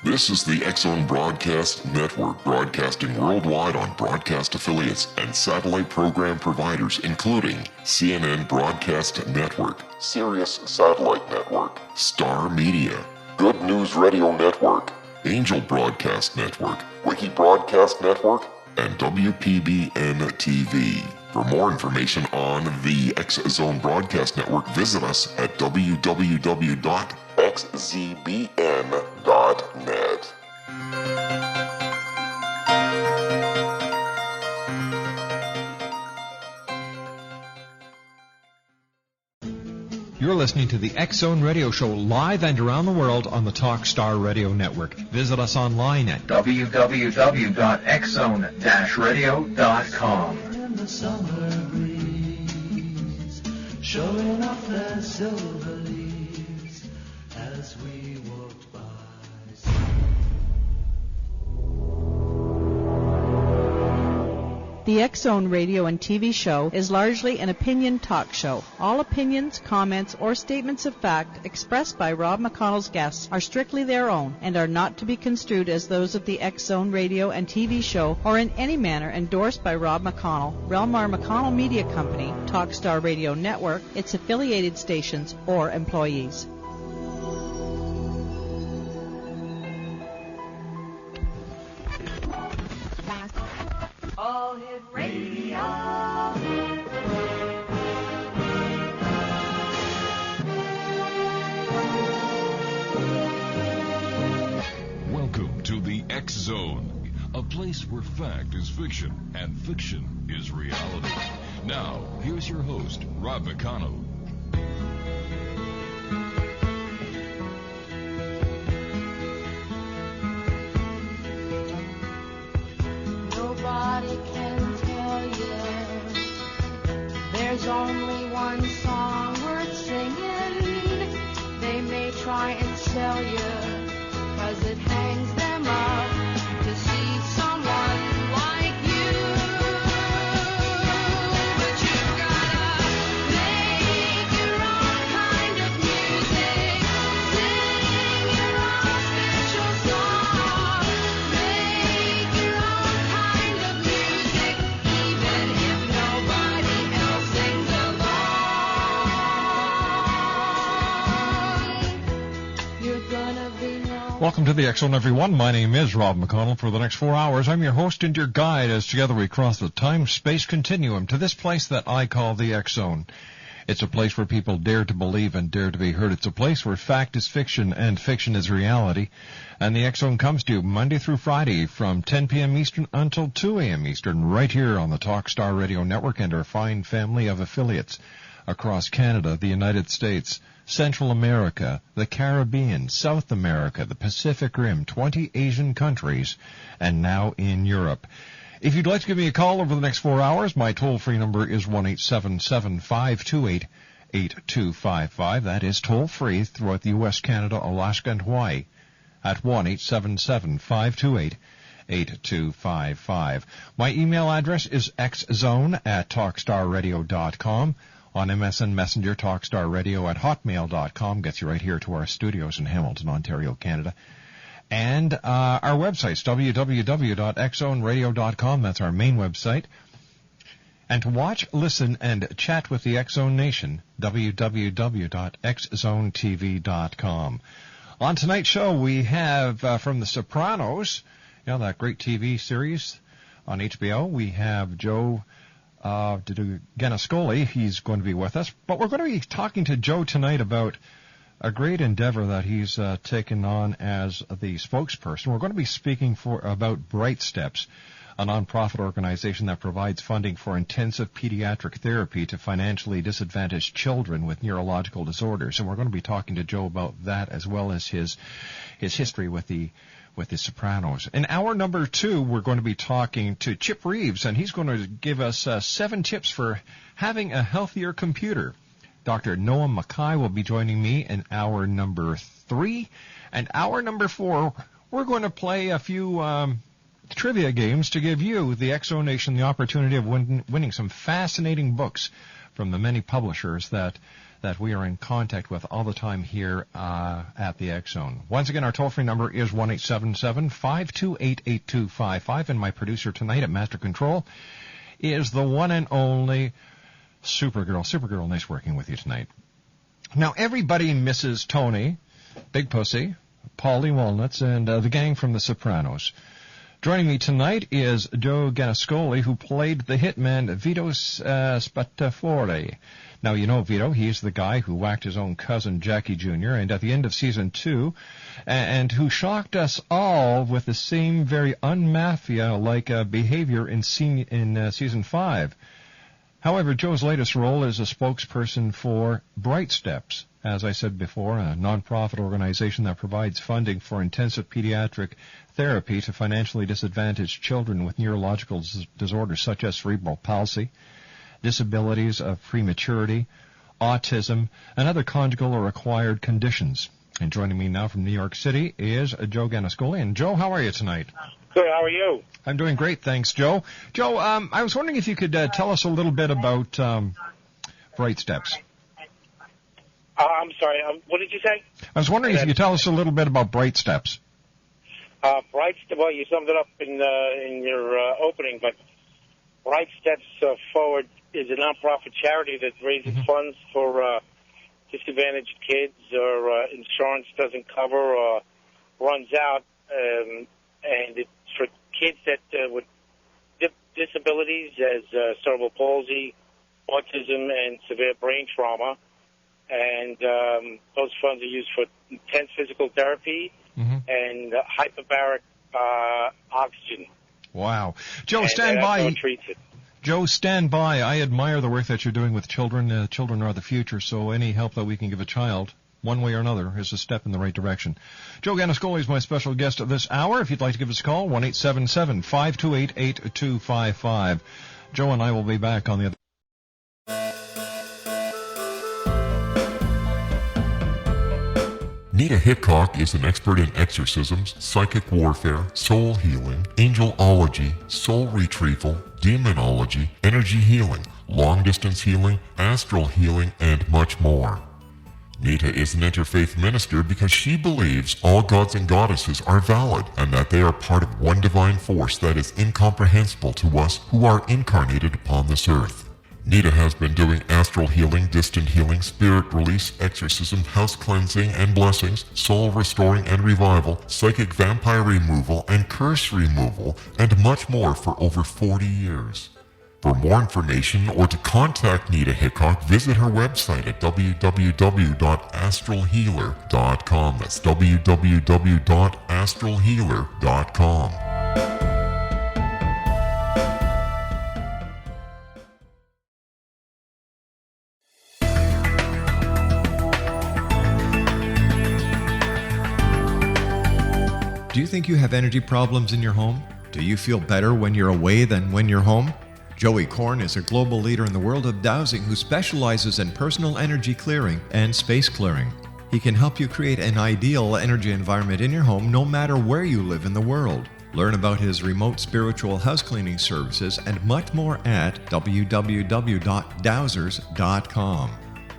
This is the X-Zone Broadcast Network, broadcasting worldwide on broadcast affiliates and satellite program providers, including CNN Broadcast Network, Sirius Satellite Network, Star Media, Good News Radio Network, Angel Broadcast Network, Wiki Broadcast Network, and WPBN TV. For more information on the X-Zone Broadcast Network, visit us at www.xzbn.net. You're listening to the X-Zone Radio Show live and around the world on the Talkstar Radio Network. Visit us online at www.xzone-radio.com. In the summer breeze, showing off their silver leaves as we walked by. The X-Zone radio and TV show is largely an opinion talk show. All opinions, comments, or statements of fact expressed by Rob McConnell's guests are strictly their own and are not to be construed as those of the X-Zone radio and TV show or in any manner endorsed by Rob McConnell, Relmar McConnell Media Company, Talkstar Radio Network, its affiliated stations, or employees. All Hit Radio. Welcome to the X-Zone, a place where fact is fiction and fiction is reality. Now, here's your host, Rob McConnell. Nobody can tell you there's only one song worth singing. They may try and sell you, 'cause it hangs them up to see someone like you. But you gotta make your own kind of music, sing your own special song, make your own kind of music, even if nobody else sings along. You're gonna be known. Welcome to the X-Zone, everyone. My name is Rob McConnell. For the next 4 hours, I'm your host and your guide as together we cross the time-space continuum to this place that I call the X-Zone. It's a place where people dare to believe and dare to be heard. It's a place where fact is fiction and fiction is reality. And the X-Zone comes to you Monday through Friday from 10 p.m. Eastern until 2 a.m. Eastern, right here on the Talkstar Radio Network and our fine family of affiliates across Canada, the United States, Central America, the Caribbean, South America, the Pacific Rim, 20 Asian countries, and now in Europe. If you'd like to give me a call over the next 4 hours, my toll-free number is 1-877-528-8255. That is toll-free throughout the U.S., Canada, Alaska, and Hawaii at 1-877-528-8255. My email address is xzone@talkstarradio.com. On MSN Messenger, talkstarradio@hotmail.com gets you right here to our studios in Hamilton, Ontario, Canada. And our website's www.xzoneradio.com. That's our main website. And to watch, listen, and chat with the X-Zone Nation, www.xzonetv.com. On tonight's show, we have from The Sopranos, that great TV series on HBO, we have Joe Gannascoli. He's going to be with us. But we're going to be talking to Joe tonight about a great endeavor that he's taken on as the spokesperson. We're going to be speaking about Bright Steps, a nonprofit organization that provides funding for intensive pediatric therapy to financially disadvantaged children with neurological disorders. And we're going to be talking to Joe about that as well as his history with the Sopranos. In hour number 2, we're going to be talking to Chip Reeves, and he's going to give us 7 tips for having a healthier computer. Dr. Noah Mackay will be joining me in hour number 3. And hour number 4, we're going to play a few trivia games to give you, the X-Zone Nation, the opportunity of winning some fascinating books from the many publishers that that we are in contact with all the time here at the X Zone. Once again, our toll-free number is 1-877-528-8255, and my producer tonight at Master Control is the one and only Supergirl. Supergirl, nice working with you tonight. Now, everybody misses Tony, Big Pussy, Paulie Walnuts, and the gang from The Sopranos. Joining me tonight is Joe Gannascoli, who played the hitman Vito Spatafore. Now, you know Vito. He's the guy who whacked his own cousin, Jackie Jr., and at the end of Season 2, and who shocked us all with the same very un-mafia-like behavior in Season 5. However, Joe's latest role is a spokesperson for Bright Steps, as I said before, a nonprofit organization that provides funding for intensive pediatric therapy to financially disadvantaged children with neurological disorders such as cerebral palsy, disabilities of prematurity, autism, and other conjugal or acquired conditions. And joining me now from New York City is Joe Gannascoli. And Joe, how are you tonight? Good, how are you? I'm doing great, thanks, Joe. Joe, I was wondering if you could tell us a little bit about Bright Steps. I'm sorry, what did you say? I was wondering if you could tell us a little bit about Bright Steps. Well, you summed it up in your opening, but Bright Steps Forward is a nonprofit charity that raises funds for disadvantaged kids or insurance doesn't cover or runs out, and it's for kids that with disabilities as cerebral palsy, autism, and severe brain trauma. And those funds are used for intense physical therapy and hyperbaric oxygen. Wow. Joe, and stand by. Treats it. Joe, stand by. I admire the work that you're doing with children. Children are the future, so any help that we can give a child, one way or another, is a step in the right direction. Joe Gannascoli is my special guest this hour. If you'd like to give us a call, 1-877-528-8255. Joe and I will be back on the other. Nita Hickok is an expert in exorcisms, psychic warfare, soul healing, angelology, soul retrieval, demonology, energy healing, long-distance healing, astral healing, and much more. Nita is an interfaith minister because she believes all gods and goddesses are valid and that they are part of one divine force that is incomprehensible to us who are incarnated upon this earth. Nita has been doing astral healing, distant healing, spirit release, exorcism, house cleansing and blessings, soul restoring and revival, psychic vampire removal and curse removal, and much more for over 40 years. For more information or to contact Nita Hickok, visit her website at www.astralhealer.com. That's www.astralhealer.com. Do you think you have energy problems in your home? Do you feel better when you're away than when you're home? Joey Korn is a global leader in the world of dowsing who specializes in personal energy clearing and space clearing. He can help you create an ideal energy environment in your home no matter where you live in the world. Learn about his remote spiritual house cleaning services and much more at www.dowsers.com.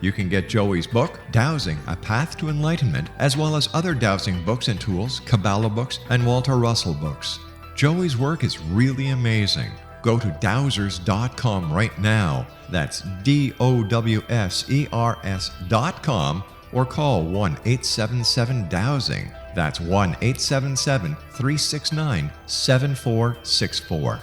You can get Joey's book, Dowsing, A Path to Enlightenment, as well as other dowsing books and tools, Kabbalah books, and Walter Russell books. Joey's work is really amazing. Go to dowsers.com right now. That's DOWSERS.com or call 1-877-DOWSING. That's 1-877-369-7464.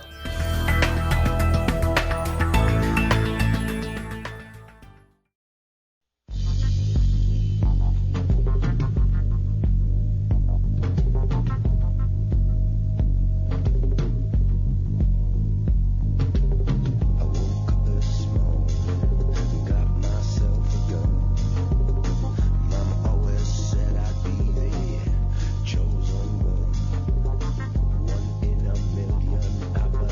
Chosen one in a million.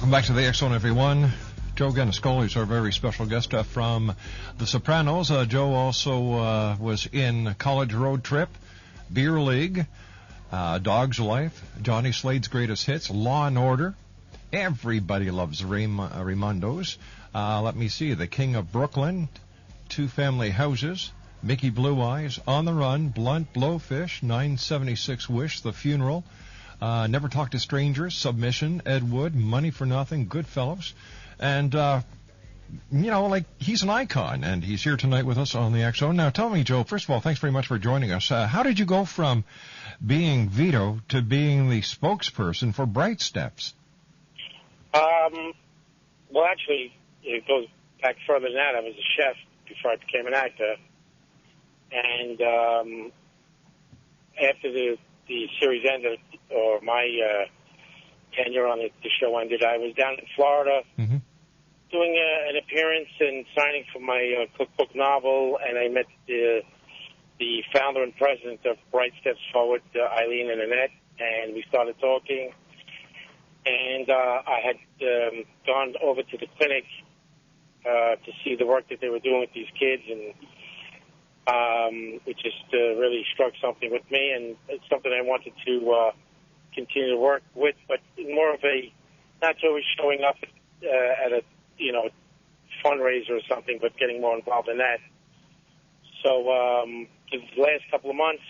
Welcome back to the X Zone, everyone. Joe Gannascoli is our very special guest from The Sopranos. Joe also was in College Road Trip, Beer League, Dog's Life, Johnny Slade's Greatest Hits, Law and Order. Everybody loves Raimundo's. Let me see. The King of Brooklyn, Two Family Houses, Mickey Blue Eyes, On the Run, Blunt, Blowfish, 976 Wish, The Funeral, Never Talk to Strangers, Submission, Ed Wood, Money for Nothing, Goodfellas. And, he's an icon, and he's here tonight with us on the X Zone. Now, tell me, Joe, first of all, thanks very much for joining us. How did you go from being Vito to being the spokesperson for Bright Steps? Well, actually, it goes back further than that. I was a chef before I became an actor. And after the series ended, or my tenure on the show ended, I was down in Florida doing an appearance and signing for my cookbook novel, and I met the founder and president of Bright Steps Forward, Eileen and Annette, and we started talking. And I had gone over to the clinic to see the work that they were doing with these kids, and it just really struck something with me, and it's something I wanted to continue to work with, but more of a, not always showing up at a, fundraiser or something, but getting more involved in that. So the last couple of months,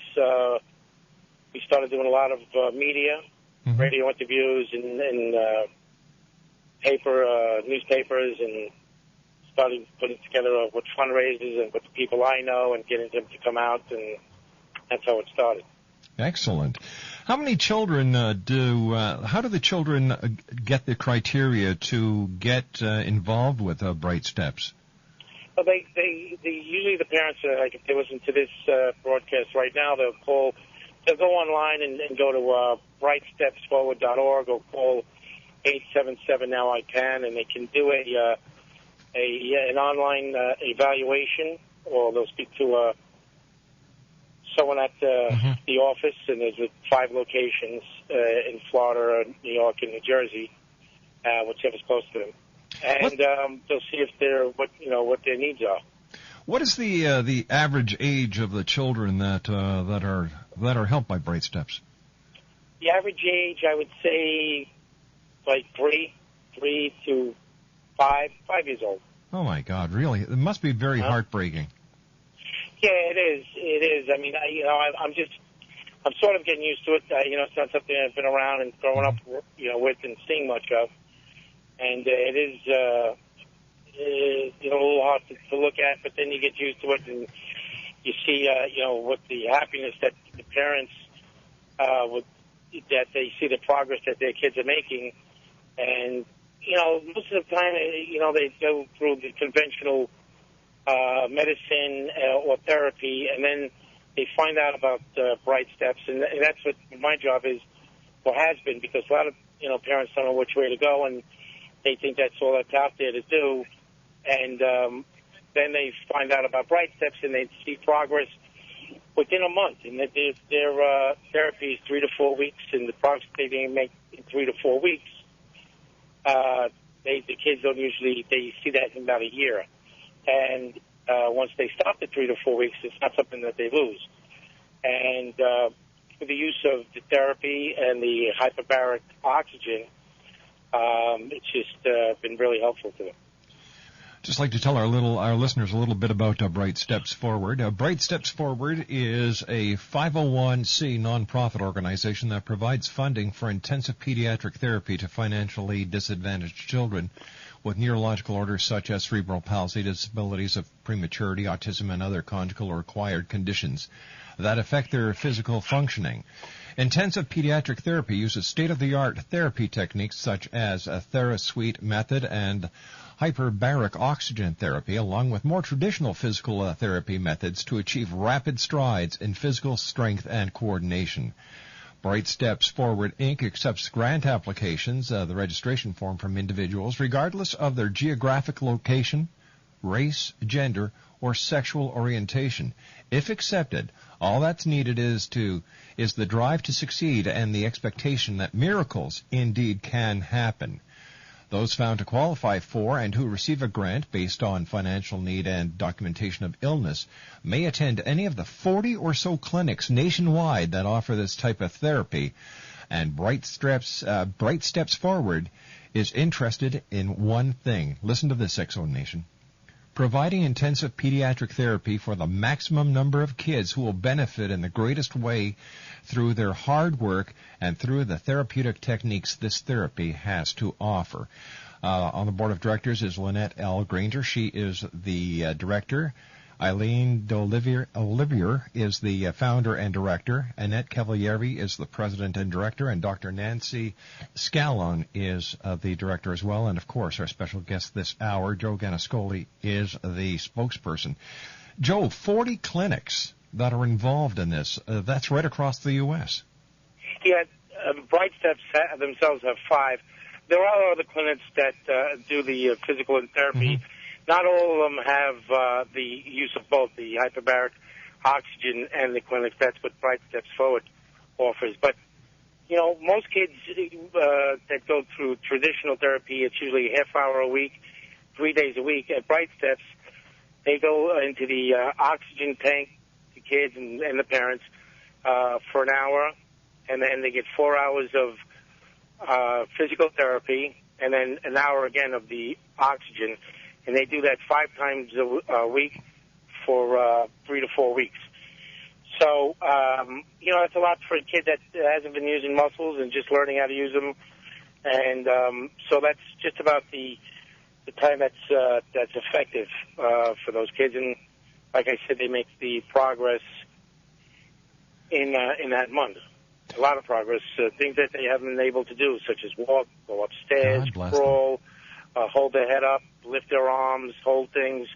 we started doing a lot of media, radio interviews, and newspapers, and started putting together with fundraisers and with the people I know and getting them to come out, and that's how it started. Excellent. How many children how do the children get the criteria to get involved with Bright Steps? Well, they usually the parents, like if they listen to this broadcast right now, they'll go online and go to brightstepsforward.org or call 877-NOW-I-CAN, and they can do an online evaluation, or they'll speak to someone at the office, and there's 5 locations in Florida, New York, and New Jersey, whichever's close to them, and they'll see if they're what their needs are. What is the average age of the children that are helped by Bright Steps? The average age, I would say, like 3 to 5 years old. Oh my God! Really? It must be very heartbreaking. Yeah, it is. I mean, I'm sort of getting used to it. It's not something I've been around and growing up, with and seeing much of. And it is, a little hard to look at, but then you get used to it and you see, with the happiness that the parents, that they see the progress that their kids are making. And, most of the time, they go through the conventional medicine or therapy, and then they find out about Bright Steps, and that's what my job is, or has been, because a lot of parents don't know which way to go, and they think that's all that's out there to do, and then they find out about Bright Steps, and they see progress within a month, and that their therapy is 3 to 4 weeks, and the progress they make in 3 to 4 weeks, the kids don't usually, they see that in about a year. And once they stop the 3 to 4 weeks, it's not something that they lose. And with the use of the therapy and the hyperbaric oxygen, it's just been really helpful to them. Just like to tell our listeners a little bit about Bright Steps Forward. Bright Steps Forward is a 501c nonprofit organization that provides funding for intensive pediatric therapy to financially disadvantaged children with neurological orders such as cerebral palsy, disabilities of prematurity, autism, and other conjugal or acquired conditions that affect their physical functioning. Intensive pediatric therapy uses state-of-the-art therapy techniques such as a TheraSuite method and hyperbaric oxygen therapy, along with more traditional physical therapy methods to achieve rapid strides in physical strength and coordination. Bright Steps Forward, Inc. accepts grant applications, the registration form from individuals, regardless of their geographic location, race, gender, or sexual orientation. If accepted, all that's needed is the drive to succeed and the expectation that miracles indeed can happen. Those found to qualify for and who receive a grant based on financial need and documentation of illness may attend any of the 40 or so clinics nationwide that offer this type of therapy. And Bright Steps Forward is interested in one thing. Listen to this, X-Zone Nation. Providing intensive pediatric therapy for the maximum number of kids who will benefit in the greatest way through their hard work and through the therapeutic techniques this therapy has to offer. On the board of directors is Lynette L. Granger. She is the director. Eileen D'Olivier is the founder and director. Annette Cavalieri is the president and director. And Dr. Nancy Scallon is the director as well. And, of course, our special guest this hour, Joe Gannascoli, is the spokesperson. Joe, 40 clinics that are involved in this. That's right across the U.S. Yeah, Bright Steps themselves have 5. There are other clinics that do the physical and therapy. Not all of them have the use of both the hyperbaric oxygen and the clinics. That's what Bright Steps Forward offers. But, you know, most kids that go through traditional therapy, it's usually a half hour a week, 3 days a week. At Bright Steps, they go into the oxygen tank, the kids and the parents, for an hour, and then they get 4 hours of physical therapy, and then an hour again of the oxygen. And they do that 5 times a week for 3 to 4 weeks. So, you know, it's a lot for a kid that hasn't been using muscles and just learning how to use them. And so that's just about the time that's effective for those kids. And like I said, they make the progress in that month. A lot of progress, things that they haven't been able to do, such as walk, go upstairs, crawl, hold their head up, lift their arms, hold things,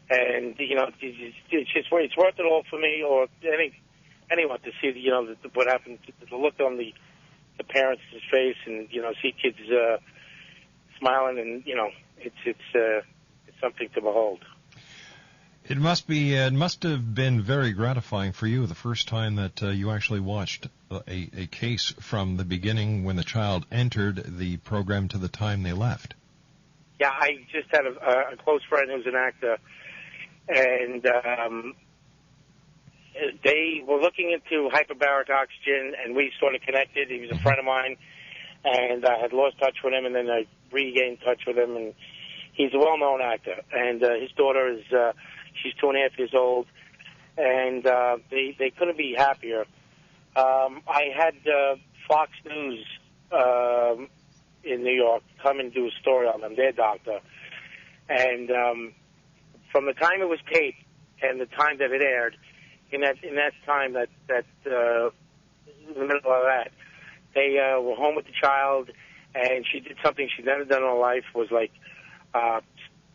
and you know, it's worth it all for me or anyone to see what happened, to look on the parents' face, and you know, see kids smiling, and you know, it's something to behold. It must have been very gratifying for you the first time that you actually watched a case from the beginning when the child entered the program to the time they left. Yeah, I just had a close friend who's an actor, and they were looking into hyperbaric oxygen, and we sort of connected. He was a friend of mine, and I had lost touch with him, and then I regained touch with him, and he's a well-known actor. And his daughter is, she's 2.5 years old, and they couldn't be happier. I had Fox News in New York come and do a story on them, their doctor. And from the time it was taped and the time that it aired, in that time in the middle of that, they were home with the child, and she did something she'd never done in her life, was like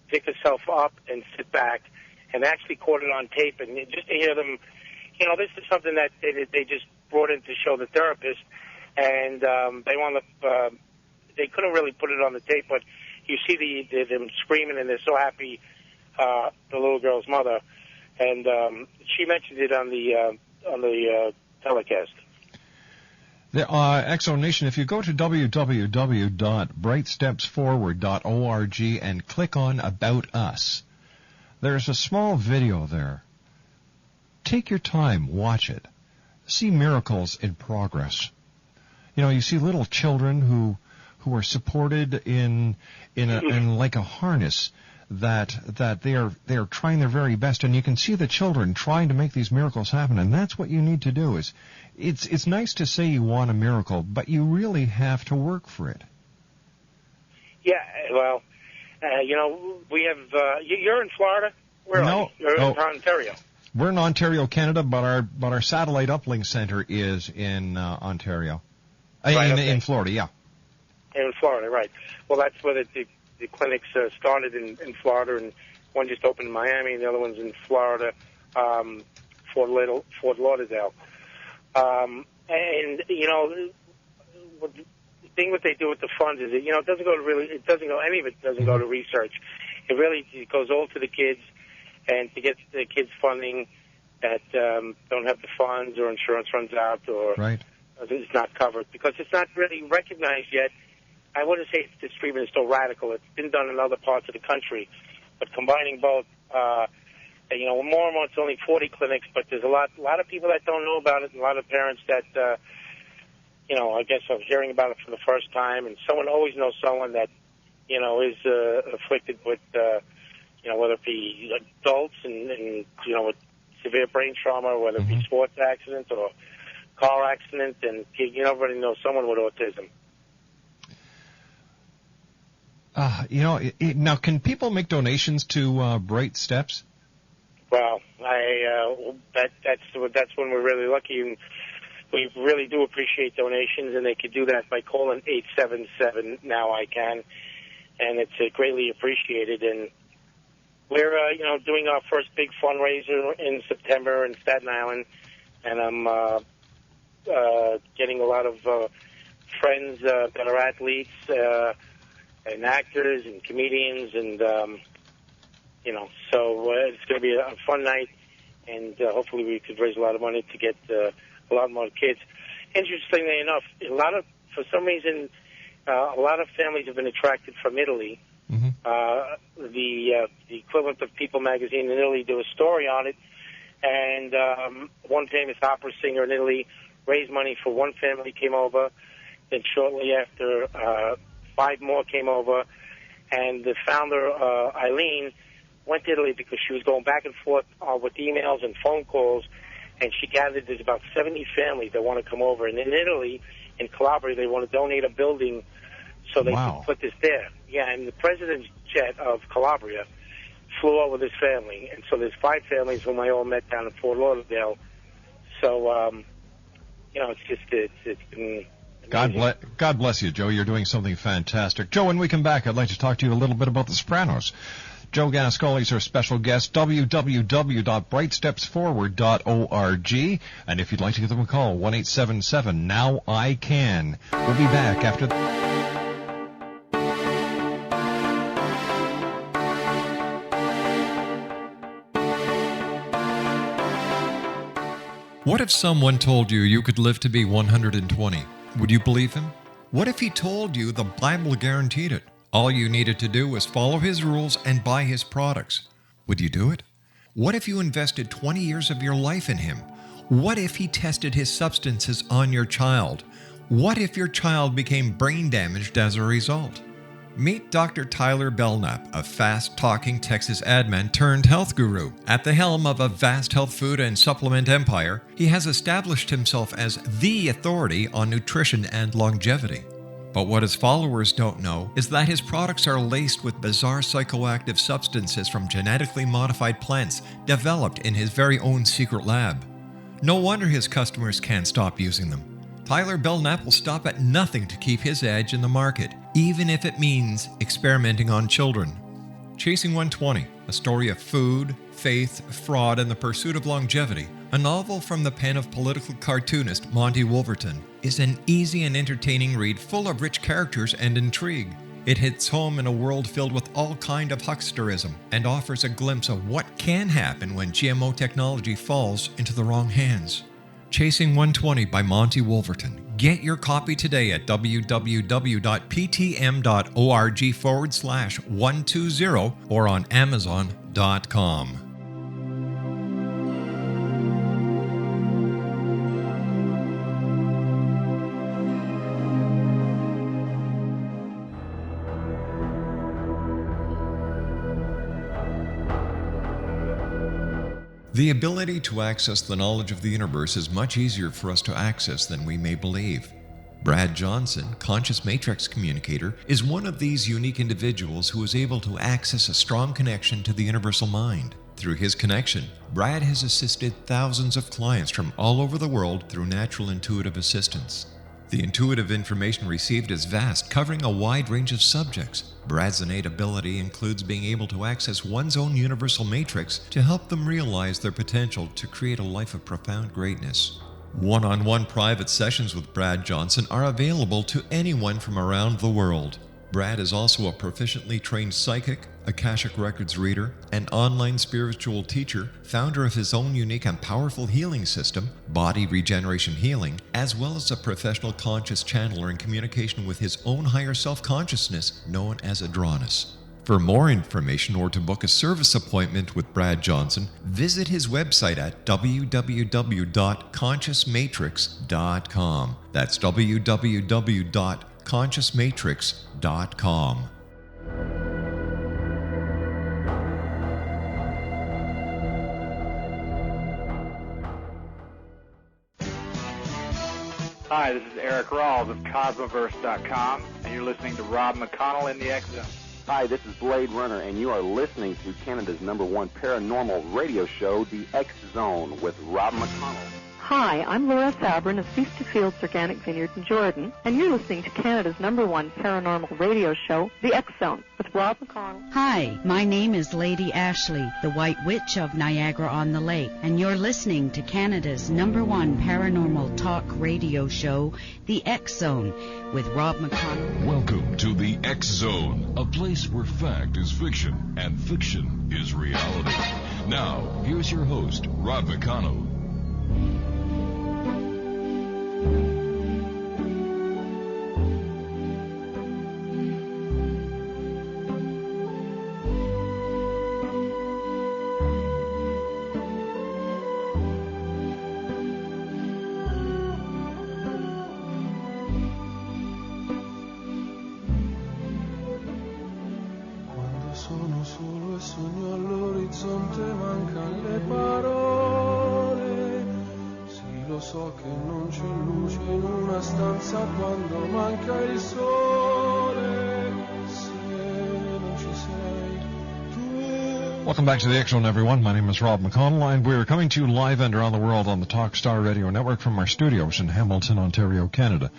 pick herself up and sit back, and actually caught it on tape. And just to hear them, you know, this is something that they just brought in to show the therapist, and they wound up, they couldn't really put it on the tape, but you see them screaming, and they're so happy, the little girl's mother, and she mentioned it on the telecast. The X-Zone Nation, if you go to www.brightstepsforward.org and click on About Us, there's a small video there. Take your time, watch it. See miracles in progress. You know, you see little children who are supported in like a harness that they are trying their very best, and you can see the children trying to make these miracles happen, and that's what you need to do. It's nice to say you want a miracle, but you really have to work for it. Yeah, well, you know, we have. You're in Florida. Where are you? You're in Ontario. We're in Ontario, Canada, but our satellite uplink center is in Ontario, Right, in Florida. Yeah. In Florida, right. Well, that's where the clinics started in Florida, and one just opened in Miami, and the other one's in Florida, Fort Lauderdale. And, you know, the thing what they do with the funds is, you know, any of it doesn't go to research. It really goes all to the kids, and to get the kids funding that don't have the funds, or insurance runs out, or right. It's not covered, because it's not really recognized yet I wouldn't say this treatment is so radical. It's been done in other parts of the country, but combining both, more and more it's only 40 clinics, but there's a lot of people that don't know about it, and a lot of parents that, I guess are hearing about it for the first time, and someone always knows someone that, is afflicted with, whether it be adults and with severe brain trauma, or whether it be sports accidents or car accident, and everybody knows someone with autism. Now, can people make donations to Bright Steps? Well, that's when we're really lucky, and we really do appreciate donations, and they could do that by calling 877 Now I Can, and it's greatly appreciated. And we're doing our first big fundraiser in September in Staten Island, and I'm getting a lot of friends that are athletes and actors and comedians, and so it's going to be a fun night, and hopefully we could raise a lot of money to get a lot more kids. Interestingly enough, for some reason, a lot of families have been attracted from Italy. The equivalent of People magazine in Italy did a story on it, and one famous opera singer in Italy raised money for one family, came over, then shortly after 5 more came over, and the founder, Eileen, went to Italy because she was going back and forth with emails and phone calls, and she gathered there's about 70 families that want to come over. And in Italy, in Calabria, they want to donate a building so they can put this there. Yeah, and the president's jet of Calabria flew over this family, and so there's 5 families whom I all met down in Fort Lauderdale. So, it's been... God bless you, Joe. You're doing something fantastic. Joe, when we come back, I'd like to talk to you a little bit about The Sopranos. Joe Gannascoli is our special guest, www.brightstepsforward.org. And if you'd like to give them a call, 1-877-NOW-I-CAN. We'll be back after... What if someone told you you could live to be 120? Would you believe him? What if he told you the Bible guaranteed it? All you needed to do was follow his rules and buy his products. Would you do it? What if you invested 20 years of your life in him? What if he tested his substances on your child? What if your child became brain damaged as a result? Meet Dr. Tyler Belknap, a fast-talking Texas admin turned health guru. At the helm of a vast health food and supplement empire, he has established himself as the authority on nutrition and longevity. But what his followers don't know is that his products are laced with bizarre psychoactive substances from genetically modified plants developed in his very own secret lab. No wonder his customers can't stop using them. Tyler Belknap will stop at nothing to keep his edge in the market, even if it means experimenting on children. Chasing 120, a story of food, faith, fraud, and the pursuit of longevity, a novel from the pen of political cartoonist Monty Wolverton, is an easy and entertaining read full of rich characters and intrigue. It hits home in a world filled with all kind of hucksterism and offers a glimpse of what can happen when GMO technology falls into the wrong hands. Chasing 120 by Monty Wolverton. Get your copy today at www.ptm.org/120 or on Amazon.com. The ability to access the knowledge of the universe is much easier for us to access than we may believe. Brad Johnson, conscious matrix communicator, is one of these unique individuals who is able to access a strong connection to the universal mind. Through his connection, Brad has assisted thousands of clients from all over the world through natural intuitive assistance. The intuitive information received is vast, covering a wide range of subjects. Brad's innate ability includes being able to access one's own universal matrix to help them realize their potential to create a life of profound greatness. One-on-one private sessions with Brad Johnson are available to anyone from around the world. Brad is also a proficiently trained psychic, Akashic Records reader, an online spiritual teacher, founder of his own unique and powerful healing system, Body Regeneration Healing, as well as a professional conscious channeler in communication with his own higher self-consciousness known as Adronis. For more information or to book a service appointment with Brad Johnson, visit his website at www.consciousmatrix.com. That's www.consciousmatrix.com. Hi, this is Eric Rawls of Cosmoverse.com, and you're listening to Rob McConnell in the X Zone. Hi, this is Blade Runner, and you are listening to Canada's #1 paranormal radio show, The X Zone, with Rob McConnell. Hi, I'm Laura Sabrin of Feast to Fields Organic Vineyard in Jordan, and you're listening to Canada's #1 paranormal radio show, The X Zone, with Rob McConnell. Hi, my name is Lady Ashley, the White Witch of Niagara-on-the-Lake, and you're listening to Canada's #1 paranormal talk radio show, The X Zone, with Rob McConnell. Welcome to the X Zone, a place where fact is fiction and fiction is reality. Now, here's your host, Rob McConnell. Sono solo e sogno all'orizzonte, mancano le parole. Sì, lo so che non c'è luce in una stanza quando manca il sole. Se non ci sei, tu. Welcome back to the X Zone, everyone. My name is Rob McConnell, and we're coming to you live and around the world on the Talk Star Radio Network from our studios in Hamilton, Ontario, Canada.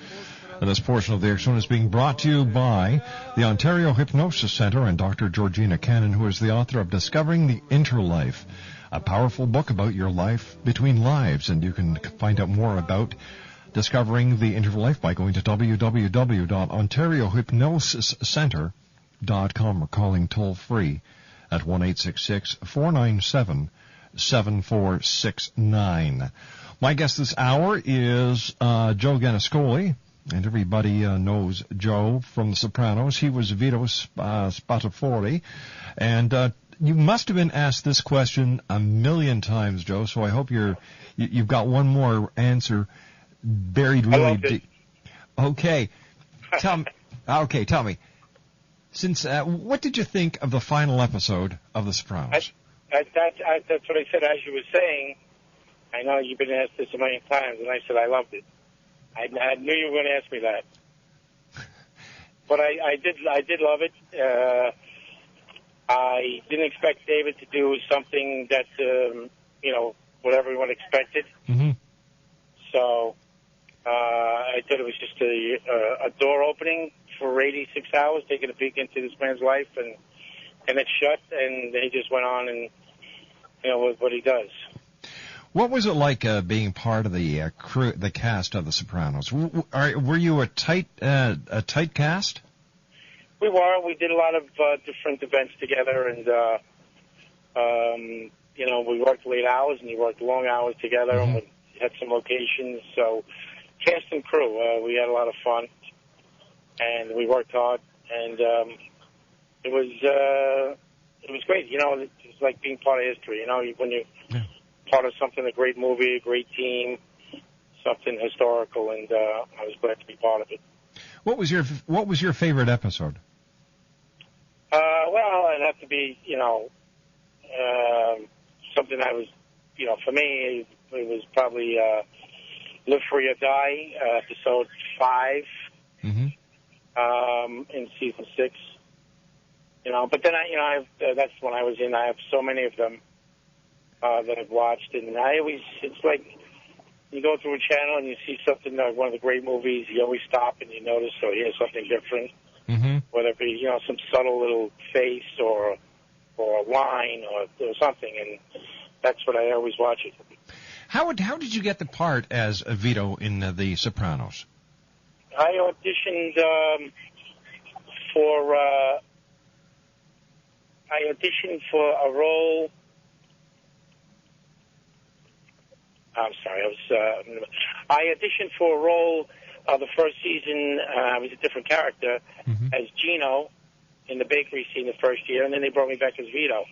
And this portion of the X Zone is being brought to you by the Ontario Hypnosis Center and Dr. Georgina Cannon, who is the author of Discovering the Interlife, a powerful book about your life between lives. And you can find out more about Discovering the Interlife by going to www.ontariohypnosiscenter.com or calling toll-free at 1-866-497-7469. My guest this hour is Joe Gannascoli. And everybody knows Joe from The Sopranos. He was Vito Spatafori. And you must have been asked this question a million times, Joe, so I hope you've got one more answer buried really deep. Okay. Tell me. Since what did you think of the final episode of The Sopranos? That's what I said as you were saying. I know you've been asked this a million times, and I said I loved it. I knew you were going to ask me that, but I did love it. I didn't expect David to do something that what everyone expected. Mm-hmm. So I thought it was just a door opening for 86 hours, taking a peek into this man's life, and it shut, and he just went on and with what he does. What was it like being part of the crew, the cast of The Sopranos? Were you a tight cast? We were. We did a lot of different events together, and we worked late hours and we worked long hours together, Mm-hmm. and we had some locations. So, cast and crew, we had a lot of fun, and we worked hard, and it was great. It was like being part of history. When you part of something, a great movie, a great team, something historical, and I was glad to be part of it. What was your favorite episode? Well, it'd have to be, something that was, for me, it was probably Live Free or Die, episode 5, Mm-hmm. In season 6. But then that's when I was in. I have so many of them that I've watched, and it's like you go through a channel and you see something like one of the great movies. You always stop and you notice or hear something different, Mm-hmm. whether it be some subtle little face or a line or something, and that's what I always watch it. How did you get the part as Vito in The Sopranos? I auditioned for I auditioned for a role. I'm sorry, I auditioned for a role the first season. I was a different character as Gino in the bakery scene the first year, and then they brought me back as Vito.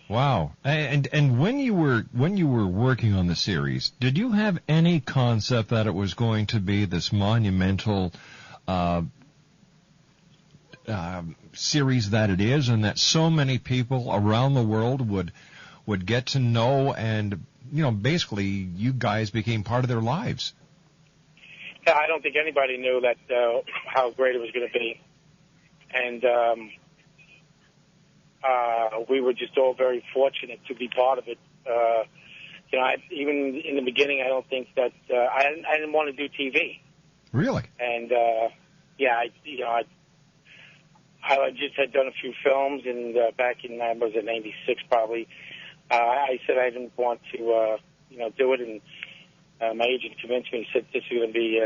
Wow. And when you were working on the series, did you have any concept that it was going to be this monumental series that it is, and that so many people around the world would get to know, and basically you guys became part of their lives? Yeah, I don't think anybody knew that how great it was going to be, and we were just all very fortunate to be part of it. Even in the beginning, I don't think that I didn't want to do TV. Really? And I just had done a few films, and back in was it '96 probably. I said I didn't want to do it, and my agent convinced me. He said this is going to be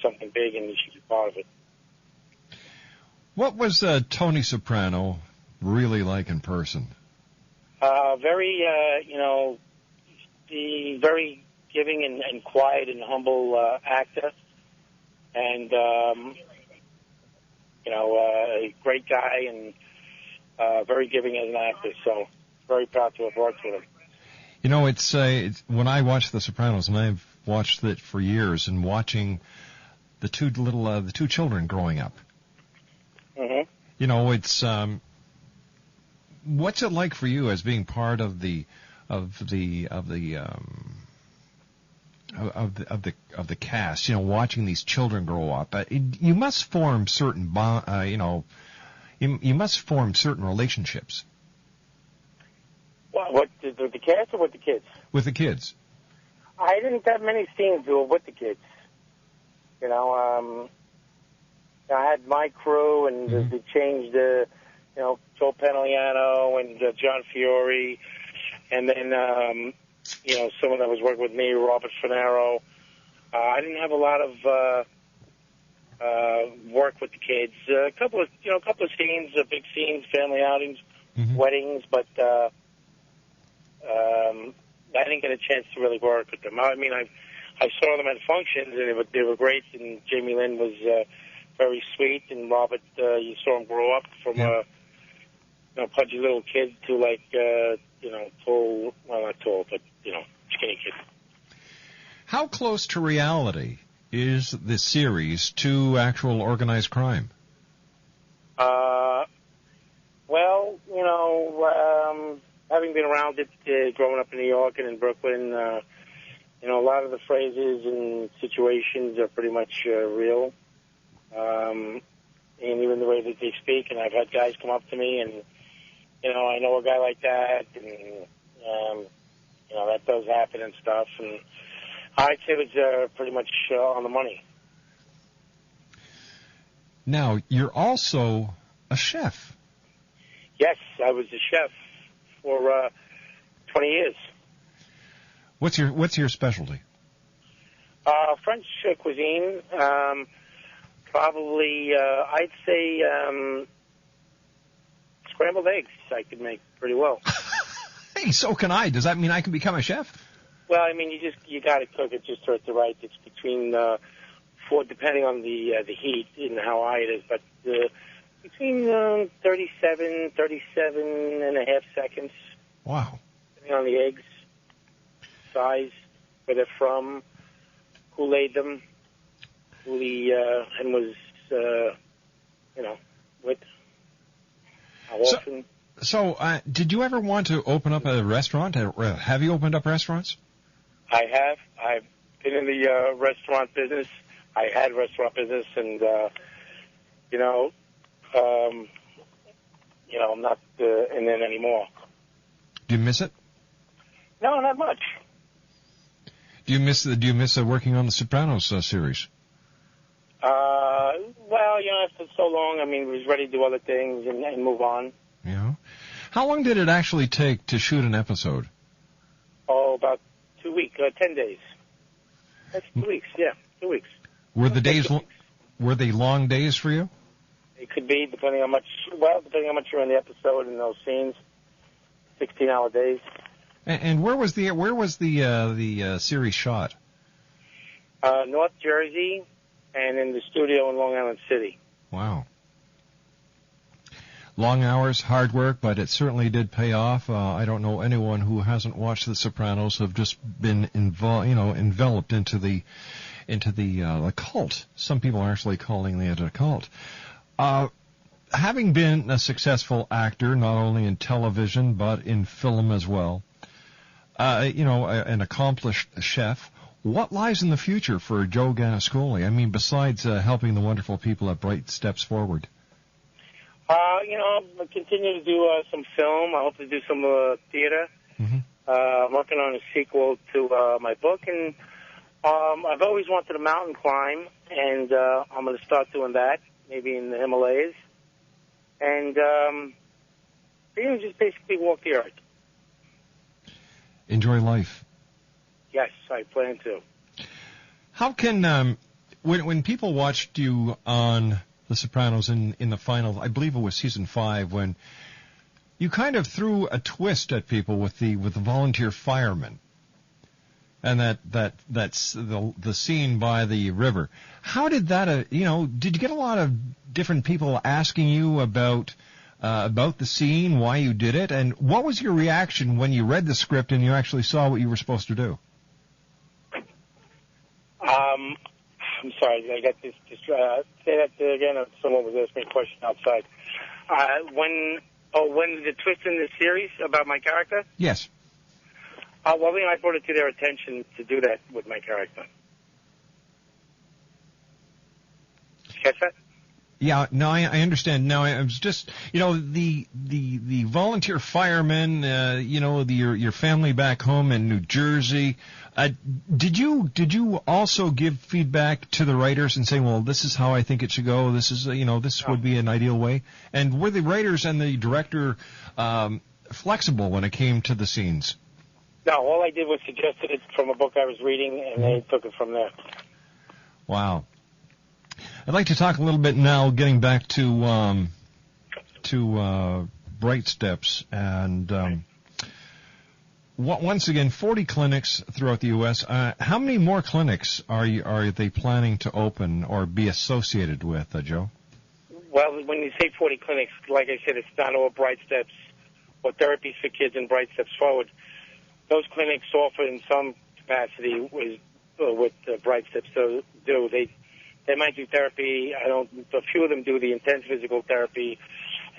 something big, and you should be part of it. What was Tony Soprano really like in person? Very very giving and quiet and humble actor, and a great guy, and very giving as an actor. So very proud to have worked with him. It's when I watch The Sopranos, and I've watched it for years, and watching the two children growing up. Mm-hmm. It's what's it like for you as being part of the cast? Watching these children grow up. You must form certain you must form certain relationships. What with the cast or with the kids? With the kids. I didn't have many scenes with the kids. I had my crew, and they changed Joe Pantoliano and John Fiore, and then someone that was working with me, Robert Finero. I didn't have a lot of work with the kids. A couple of scenes, big scenes, family outings, weddings, but I didn't get a chance to really work with them. I mean, I saw them at functions, and they were great, and Jamie Lynn was very sweet, and Robert, you saw him grow up from a pudgy little kid to tall, well, not tall, but skinny kid. How close to reality is this series to actual organized crime? Having been around it, growing up in New York and in Brooklyn, a lot of the phrases and situations are pretty much real. And even the way that they speak, and I've had guys come up to me, and I know a guy like that, and that does happen and stuff. And I'd say it was pretty much on the money. Now, you're also a chef. Yes, I was a chef for 20 years. What's your specialty? French cuisine. Probably, I'd say scrambled eggs I could make pretty well. Hey, so can I. Does that mean I can become a chef? Well, I mean, you got to cook it just at the right. It's between depending on the heat and how high it is, but between 37 and a half seconds. Wow. Depending on the eggs, size, where they're from, who laid them, who the hen was, with, how often. So, did you ever want to open up a restaurant? Have you opened up restaurants? I have. I've been in the restaurant business. I had restaurant business, and I'm not in it anymore. Do you miss it? No, not much. Do you miss working on the Sopranos series? Well, after so long, I mean, we was ready to do other things and move on. Yeah. How long did it actually take to shoot an episode? Oh, about 2 weeks, 10 days. That's 2 weeks, yeah, 2 weeks. Were the days Were they long days for you? It could be, depending how much you're in the episode and those scenes. 16-hour days. And where was the series shot? North Jersey, and in the studio in Long Island City. Wow. Long hours, hard work, but it certainly did pay off. I don't know anyone who hasn't watched The Sopranos have just been enveloped into the cult. Some people are actually calling it a cult. Having been a successful actor, not only in television but in film as well, an accomplished chef, what lies in the future for Joe Gannascoli? I mean, besides helping the wonderful people at Bright Steps Forward. I'll continue to do some film. I hope to do some theater. Mm-hmm. I'm working on a sequel to my book, and I've always wanted to mountain climb, and I'm going to start doing that, maybe in the Himalayas. And, just basically walk the earth. Enjoy life. Yes, I plan to. How can, when people watched you on The Sopranos in the final, I believe it was season 5, when you kind of threw a twist at people with the volunteer firemen, and that's the scene by the river. How did that, did you get a lot of different people asking you about the scene, why you did it, and what was your reaction when you read the script and you actually saw what you were supposed to do? I'm sorry, I got this. Say that again. Someone was asking me a question outside. When the twist in the series about my character? Yes. I brought it to their attention to do that with my character. Did you catch that? Yeah, no, I understand. Now, I was just, the volunteer firemen, your family back home in New Jersey. Did you also give feedback to the writers and say, well, this is how I think it should go. This is, this would be an ideal way. And were the writers and the director flexible when it came to the scenes? No, all I did was suggested it from a book I was reading, and they took it from there. Wow. I'd like to talk a little bit now, getting back to Bright Steps, and once again, 40 clinics throughout the U.S. How many more clinics are they planning to open or be associated with, Joe? Well, when you say 40 clinics, like I said, it's not all Bright Steps or therapies for kids and Bright Steps Forward. Those clinics offer in some capacity with Bright Steps. So they might do therapy. A few of them do the intense physical therapy,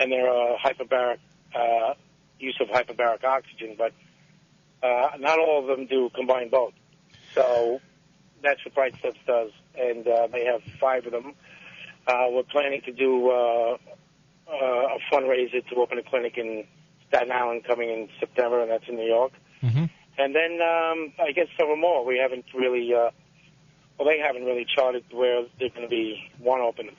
and there are hyperbaric use of hyperbaric oxygen, but not all of them do combine both. So that's what Bright Steps does, and they have 5 of them. We're planning to do a fundraiser to open a clinic in Staten Island coming in September, and that's in New York. Mm-hmm. And then I guess several more. We haven't really, they haven't really charted where there's going to be one open.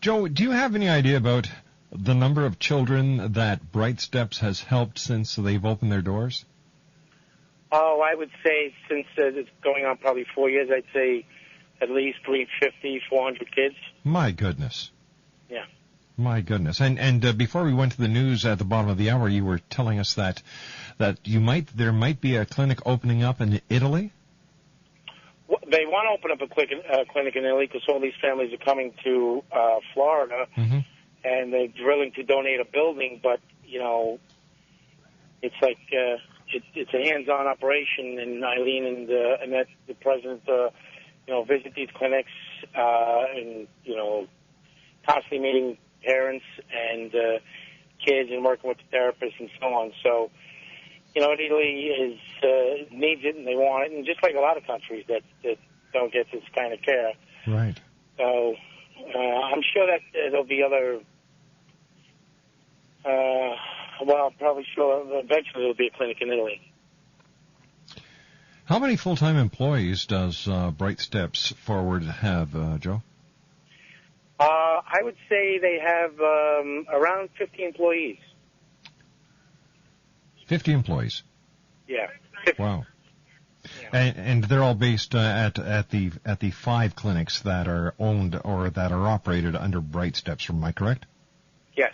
Joe, do you have any idea about the number of children that Bright Steps has helped since they've opened their doors? Oh, I would say since it's going on probably 4 years, I'd say at least 350, 400 kids. My goodness. Yeah. My goodness. And before we went to the news at the bottom of the hour, you were telling us that there might be a clinic opening up in Italy? Well, they want to open up a clinic in Italy because all these families are coming to Florida, mm-hmm. and they're willing to donate a building, but, it's like it's a hands-on operation, and Eileen and Annette, the president, visit these clinics and, constantly meeting parents and kids and working with the therapists and so on. So, Italy needs it and they want it, and just like a lot of countries that don't get this kind of care. Right. So I'm sure that there'll be other. Probably sure eventually there'll be a clinic in Italy. How many full-time employees does Bright Steps Forward have, Joe? I would say they have around 50 employees. 50 employees? Yeah. 50. Wow. And they're all based at the 5 clinics that are owned or that are operated under Bright Steps. Am I correct? Yes.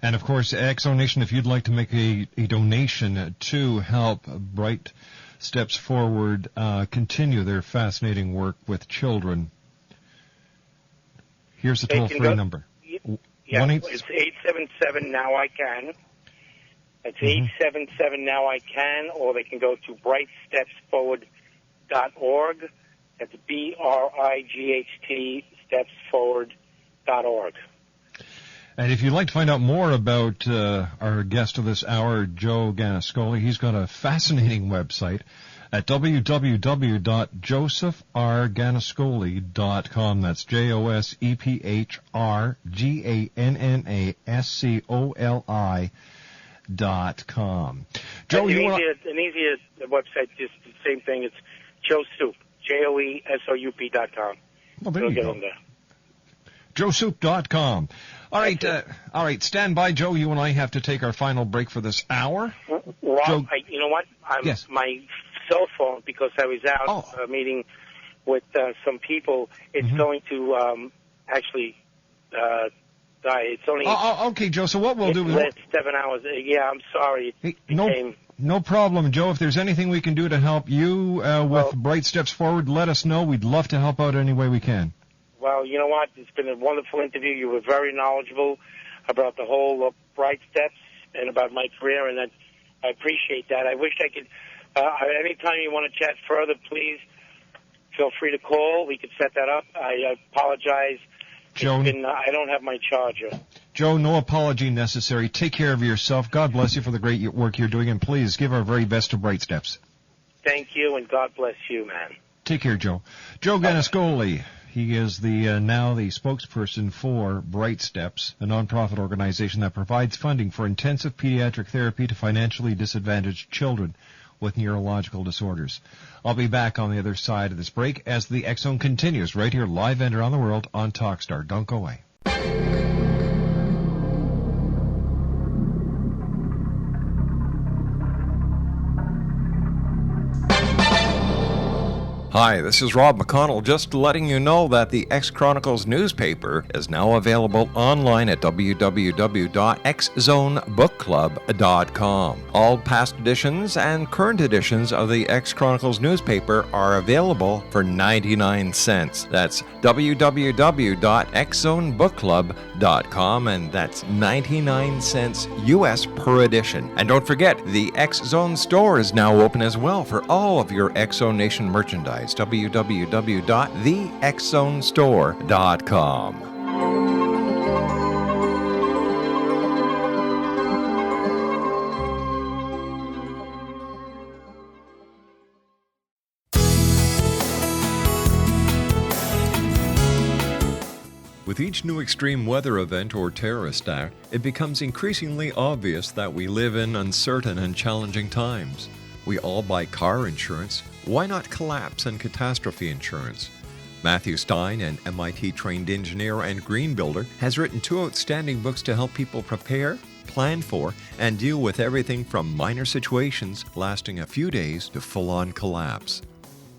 And of course, Exo Nation, if you'd like to make a donation to help Bright Steps Forward continue their fascinating work with children, here's the toll-free number. Yeah, it's 877 Now I Can. It's 877 Now I Can, or they can go to brightstepsforward.org. That's BRIGHT stepsforward.org. And if you'd like to find out more about our guest of this hour, Joe Gannascoli, he's got a fascinating website at www.josephrgannascoli.com. That's JOSEPHRGANNASCOLI.com. Joe, an easier website, just the same thing. It's Joe Soup, JOESOUP.com. Well, there you go. In there. JoeSoup.com. All right. Stand by, Joe. You and I have to take our final break for this hour. Rob, Joe, you know what? Yes. My cell phone, because I was out meeting with some people, it's going to actually die. It's only. Okay, Joe. So what we'll do? Last 7 hours. Yeah, I'm sorry. No problem, Joe. If there's anything we can do to help you with Bright Steps Forward, let us know. We'd love to help out any way we can. Well, you know what? It's been a wonderful interview. You were very knowledgeable about the whole Bright Steps and about my career, and I appreciate that. I wish I could. Anytime you want to chat further, please feel free to call. We could set that up. I apologize. Joe, I don't have my charger. Joe, no apology necessary. Take care of yourself. God bless you for the great work you're doing, and please give our very best to Bright Steps. Thank you, and God bless you, man. Take care, Joe. Joe Gannascoli. He is now the spokesperson for Bright Steps, a nonprofit organization that provides funding for intensive pediatric therapy to financially disadvantaged children with neurological disorders. I'll be back on the other side of this break as the X Zone continues right here live and around the world on Talkstar. Don't go away. Hi, this is Rob McConnell, just letting you know that the X Chronicles newspaper is now available online at www.xzonebookclub.com. All past editions and current editions of the X Chronicles newspaper are available for 99 cents. That's www.xzonebookclub.com, and that's 99 cents US per edition. And don't forget, the X Zone store is now open as well for all of your X Zone Nation merchandise. www.thexzonestore.com. With each new extreme weather event or terrorist act, it becomes increasingly obvious that we live in uncertain and challenging times. We all buy car insurance. Why not collapse and catastrophe insurance? Matthew Stein, an MIT-trained engineer and green builder, has written 2 outstanding books to help people prepare, plan for, and deal with everything from minor situations lasting a few days to full-on collapse.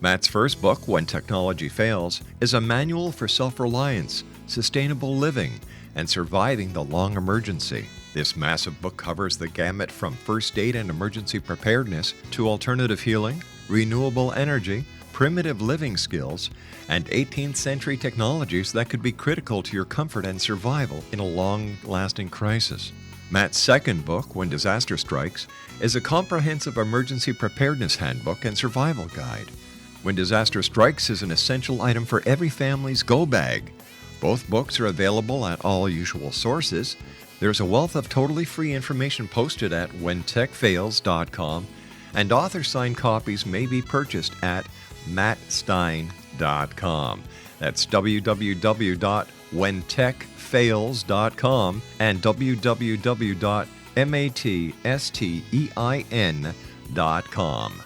Matt's first book, When Technology Fails, is a manual for self-reliance, sustainable living, and surviving the long emergency. This massive book covers the gamut from first aid and emergency preparedness to alternative healing, renewable energy, primitive living skills, and 18th century technologies that could be critical to your comfort and survival in a long-lasting crisis. Matt's second book, When Disaster Strikes, is a comprehensive emergency preparedness handbook and survival guide. When Disaster Strikes is an essential item for every family's go bag. Both books are available at all usual sources. There's a wealth of totally free information posted at whentechfails.com, and author-signed copies may be purchased at mattstein.com. That's www.whentechfails.com and www.mattstein.com.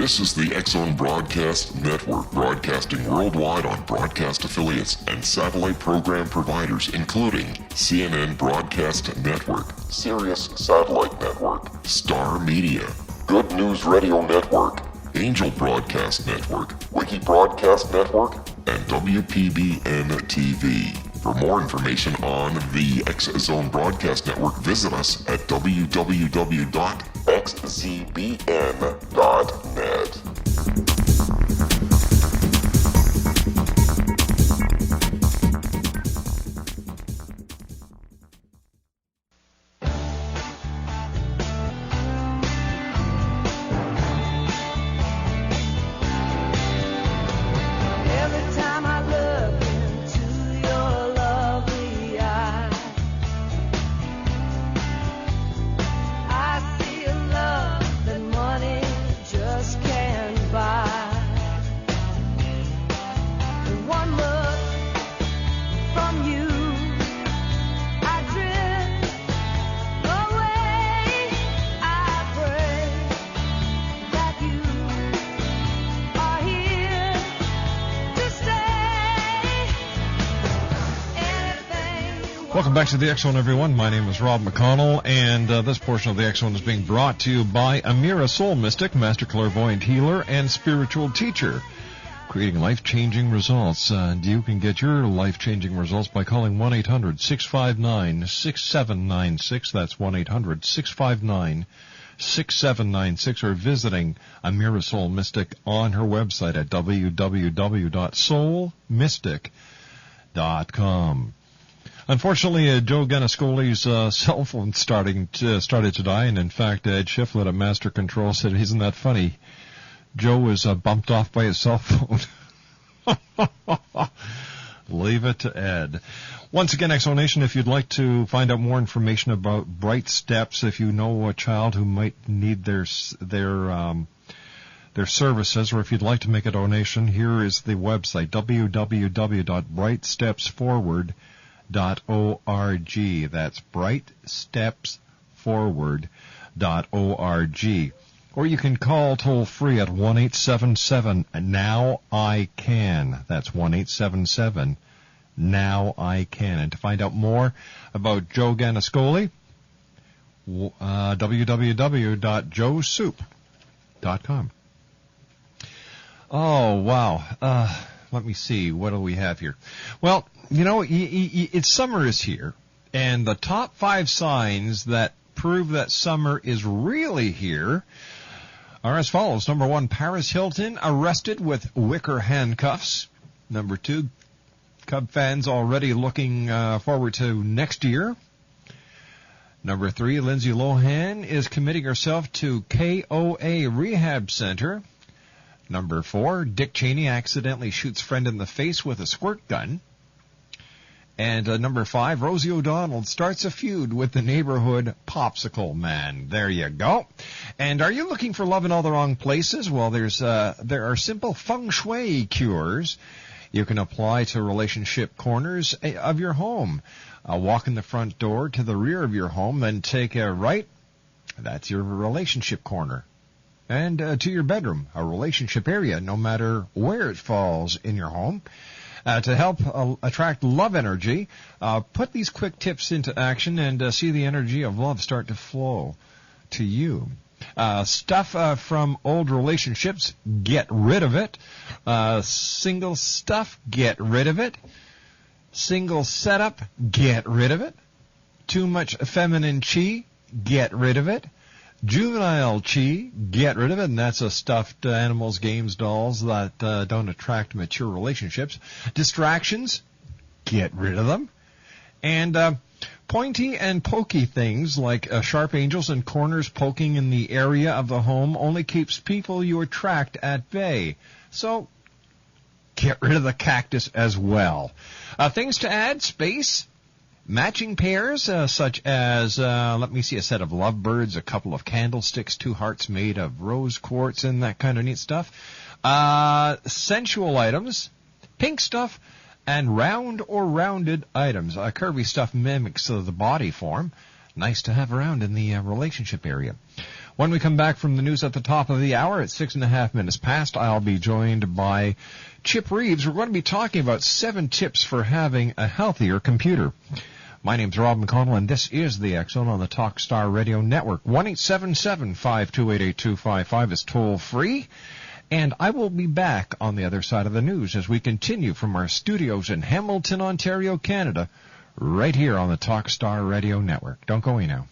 This is the X-Zone Broadcast Network, broadcasting worldwide on broadcast affiliates and satellite program providers, including CNN Broadcast Network, Sirius Satellite Network, Star Media, Good News Radio Network, Angel Broadcast Network, Wiki Broadcast Network, and WPBN TV. For more information on the X-Zone Broadcast Network, visit us at www.xzbn.net. Every time I look into your lovely eyes, I see a love that money just can't buy. And one look from you, I drift away. I pray that you are here to stay. Anything you Welcome back to the X-Zone, everyone. My name is Rob McConnell, and this portion of the X-Zone is being brought to you by Amira Soul Mystic, Master Clairvoyant Healer, and Spiritual Teacher, creating life-changing results. And you can get your life-changing results by calling 1-800-659-6796. That's 1-800-659-6796, or visiting Amira Soul Mystic on her website at www.soulmystic.com. Unfortunately, Joe Gannascoli's cell phone started to die, and in fact, Ed Shiflett at Master Control said, "Isn't that funny? Joe was bumped off by his cell phone." Leave it to Ed. Once again, X-Zone Nation, if you'd like to find out more information about Bright Steps, if you know a child who might need their services, or if you'd like to make a donation, here is the website, www.brightstepsforward.org. That's brightstepsforward.org. Or you can call toll-free at 1-877-NOW-I-CAN. That's 1-877-NOW-I-CAN. And to find out more about Joe Gannascoli, www.joesoup.com. Oh, wow. Let me see. What do we have here? Well, you know, it's summer is here, and the top 5 signs that prove that summer is really here are as follows. Number 1, Paris Hilton arrested with wicker handcuffs. Number 2, Cub fans already looking forward to next year. Number 3, Lindsay Lohan is committing herself to KOA Rehab Center. Number 4, Dick Cheney accidentally shoots friend in the face with a squirt gun. And number 5, Rosie O'Donnell starts a feud with the neighborhood popsicle man. There you go. And are you looking for love in all the wrong places? Well, there are simple feng shui cures you can apply to relationship corners of your home. Walk in the front door to the rear of your home and take a right. That's your relationship corner. And to your bedroom, a relationship area, no matter where it falls in your home. To help attract love energy, put these quick tips into action and see the energy of love start to flow to you. Stuff from old relationships, get rid of it. Single stuff, get rid of it. Single setup, get rid of it. Too much feminine chi, get rid of it. Juvenile chi, get rid of it, and that's a stuffed animals, games, dolls that don't attract mature relationships. Distractions, get rid of them. And pointy and pokey things like sharp angels and corners poking in the area of the home only keeps people you attract at bay. So get rid of the cactus as well. Things to add, space. Matching pairs, such as, let me see, a set of lovebirds, a couple of candlesticks, 2 hearts made of rose quartz, and that kind of neat stuff. Sensual items, pink stuff, and round or rounded items. Curvy stuff mimics the body form. Nice to have around in the relationship area. When we come back from the news at the top of the hour at 6.5 minutes past, I'll be joined by Chip Reeves. We're going to be talking about 7 tips for having a healthier computer. My name's Rob McConnell, and this is the X-Zone on the Talkstar Radio Network. 1-877-528-8255 is toll free. And I will be back on the other side of the news as we continue from our studios in Hamilton, Ontario, Canada, right here on the Talkstar Radio Network. Don't go away now.